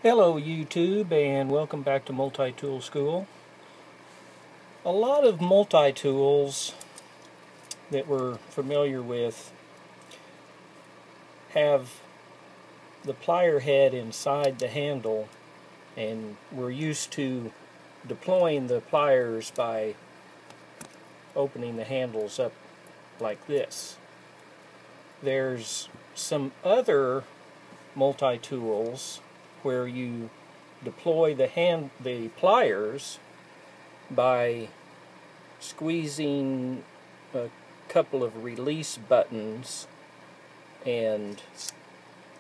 Hello YouTube, and welcome back to Multi-Tool School. A lot of multi-tools that we're familiar with have the plier head inside the handle, and we're used to deploying the pliers by opening the handles up like this. There's some other multi-tools where you deploy the pliers by squeezing a couple of release buttons, and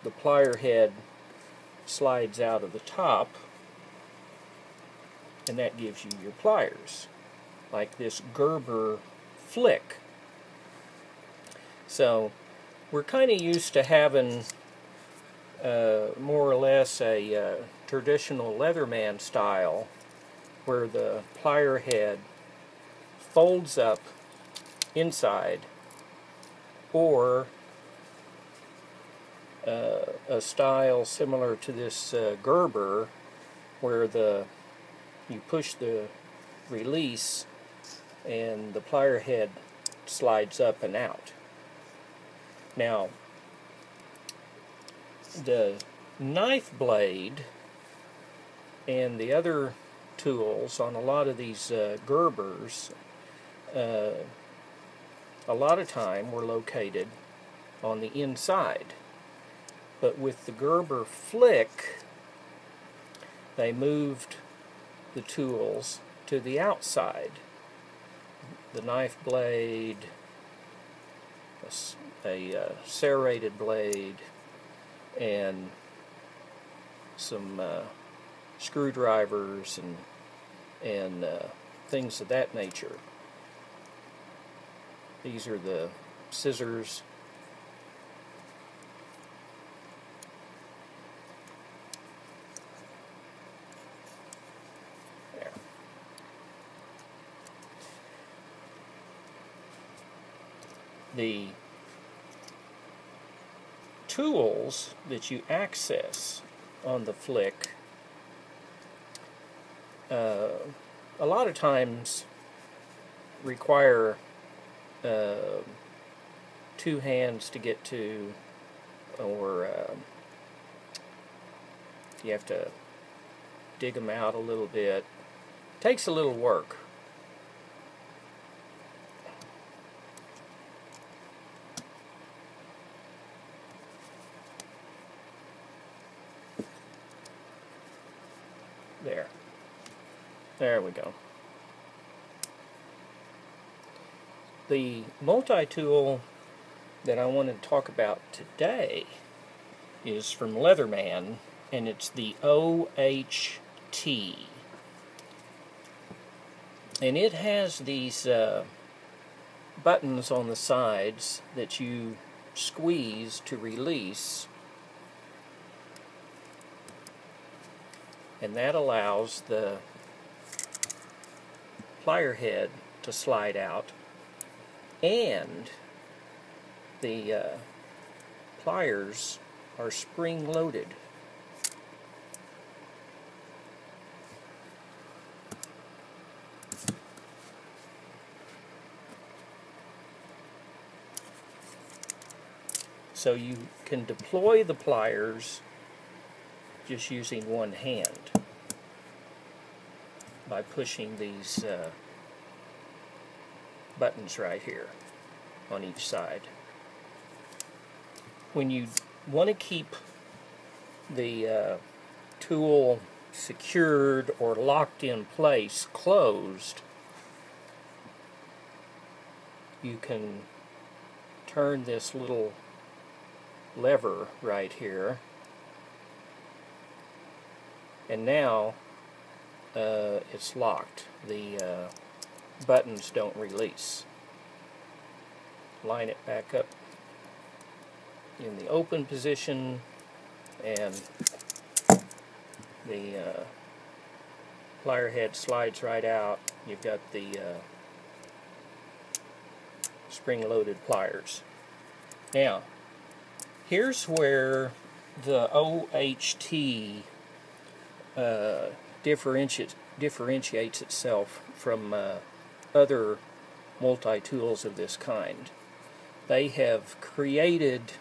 the plier head slides out of the top, and that gives you your pliers, like this Gerber flick. So we're kind of used to having more or less a traditional Leatherman style, where the plier head folds up inside, or a style similar to this Gerber, where you push the release and the plier head slides up and out. Now, the knife blade and the other tools on a lot of these Gerbers, a lot of time were located on the inside. But with the Gerber flick, they moved the tools to the outside. The knife blade, a serrated blade, and some screwdrivers and things of that nature. These are the scissors. There. The tools that you access on the flick a lot of times require two hands to get to, or you have to dig them out a little bit. Takes a little work. There we go. The multi-tool that I want to talk about today is from Leatherman, and it's the OHT. And it has these buttons on the sides that you squeeze to release, and that allows the plier head to slide out, and the pliers are spring-loaded. So you can deploy the pliers just using one hand by pushing these buttons right here on each side. When you want to keep the tool secured or locked in place, closed, you can turn this little lever right here, and now it's locked. The buttons don't release. Line it back up in the open position, and the plier head slides right out. You've got the spring-loaded pliers. Now, here's where the OHT differentiates itself from other multi-tools of this kind. They have created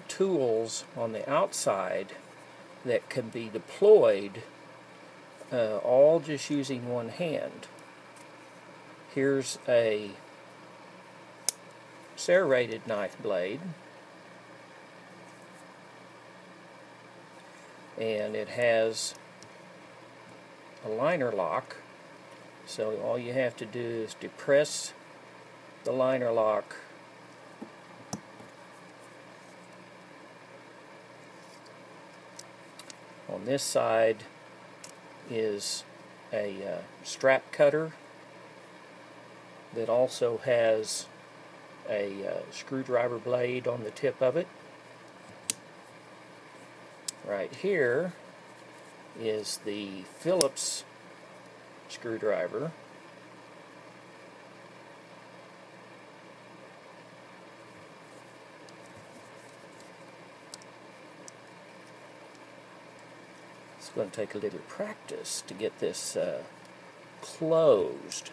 tools on the outside that can be deployed all just using one hand. Here's a serrated knife blade, and it has a liner lock, so all you have to do is depress the liner lock on this side. Is a strap cutter that also has a screwdriver blade on the tip of it. Right here is the Phillips screwdriver. It's going to take a little practice to get this closed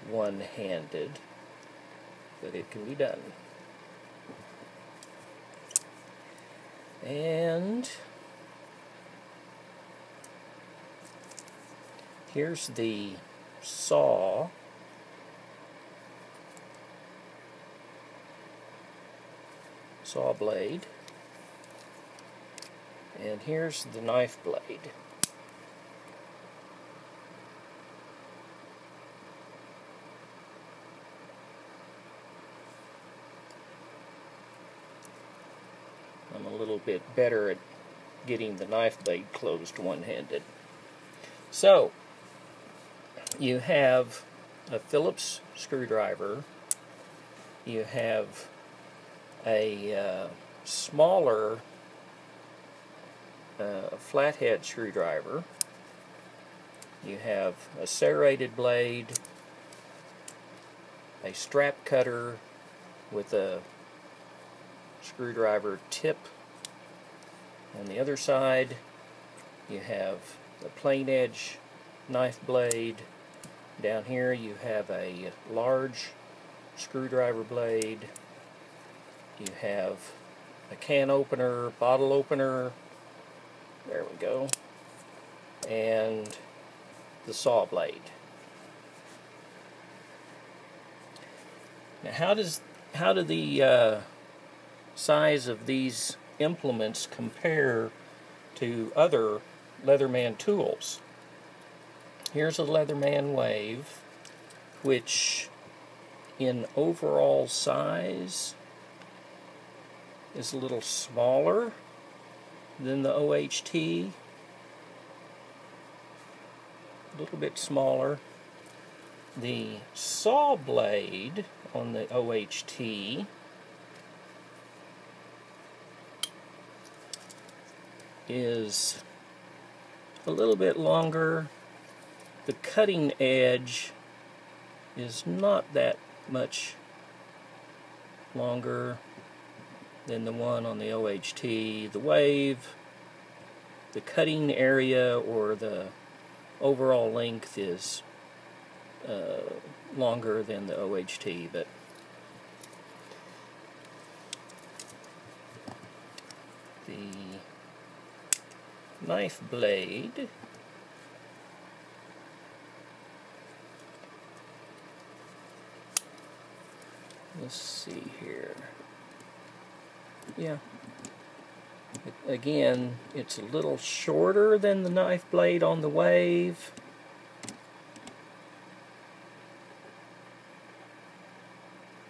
one-handed, but it can be done. And here's the saw blade, and here's the knife blade. I'm a little bit better at getting the knife blade closed one-handed. So, you have a Phillips screwdriver, you have a smaller flathead screwdriver, you have a serrated blade, a strap cutter with a screwdriver tip on the other side, you have a plain edge knife blade. Down here you have a large screwdriver blade, you have a can opener, bottle opener, there we go, and the saw blade. Now how do the size of these implements compare to other Leatherman tools? Here's a Leatherman Wave, which in overall size is a little smaller than the OHT, a little bit smaller. The saw blade on the OHT is a little bit longer. The cutting edge is not that much longer than the one on the OHT. The Wave, the cutting area or the overall length is longer than the OHT, but the knife blade let's see here. Yeah. Again, it's a little shorter than the knife blade on the Wave.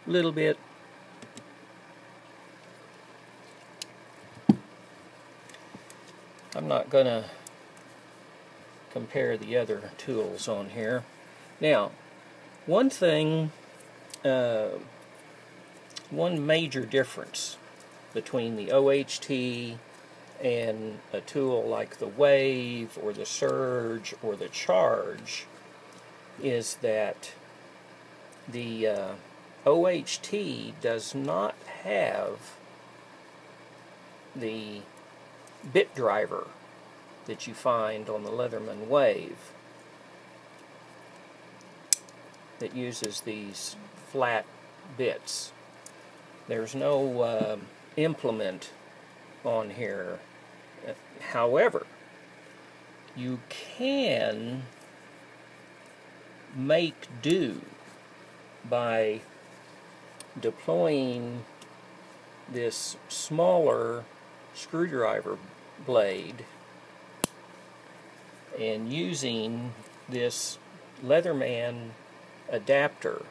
Little bit. I'm not going to compare the other tools on here. Now, one thing, one major difference between the OHT and a tool like the Wave or the Surge or the Charge is that the OHT does not have the bit driver that you find on the Leatherman Wave that uses these flat bits. There's no implement on here. However, you can make do by deploying this smaller screwdriver blade and using this Leatherman adapter.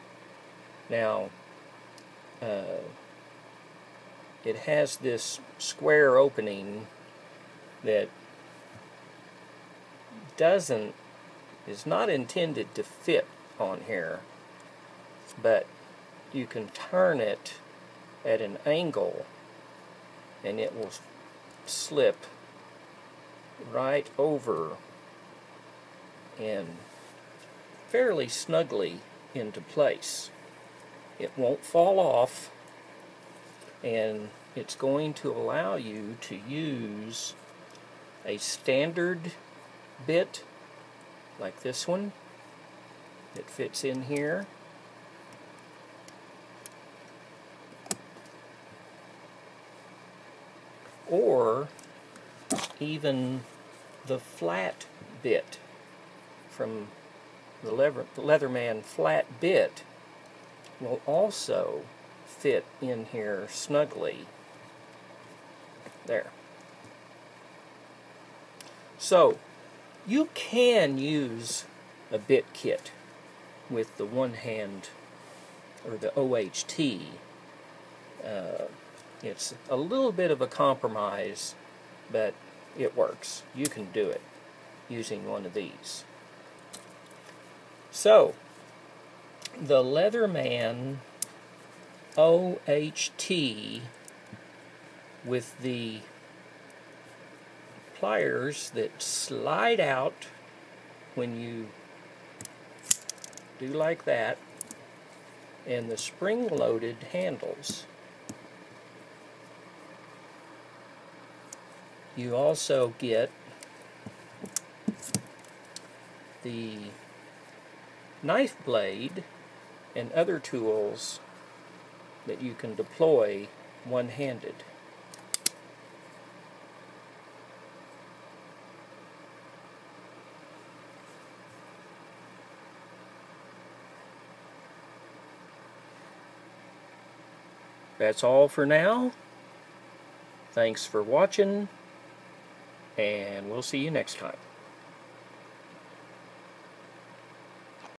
Now, it has this square opening that is not intended to fit on here, but you can turn it at an angle and it will slip right over and fairly snugly into place. It won't fall off, and it's going to allow you to use a standard bit like this one that fits in here, or even the flat bit from the Leatherman flat bit will also fit in here snugly. There. So you can use a bit kit with the one hand, or the OHT. It's a little bit of a compromise, but it works. You can do it using one of these. So, the Leatherman OHT with the pliers that slide out when you do like that, and the spring-loaded handles. You also get the knife blade and other tools that you can deploy one-handed. That's all for now. Thanks for watching, and we'll see you next time.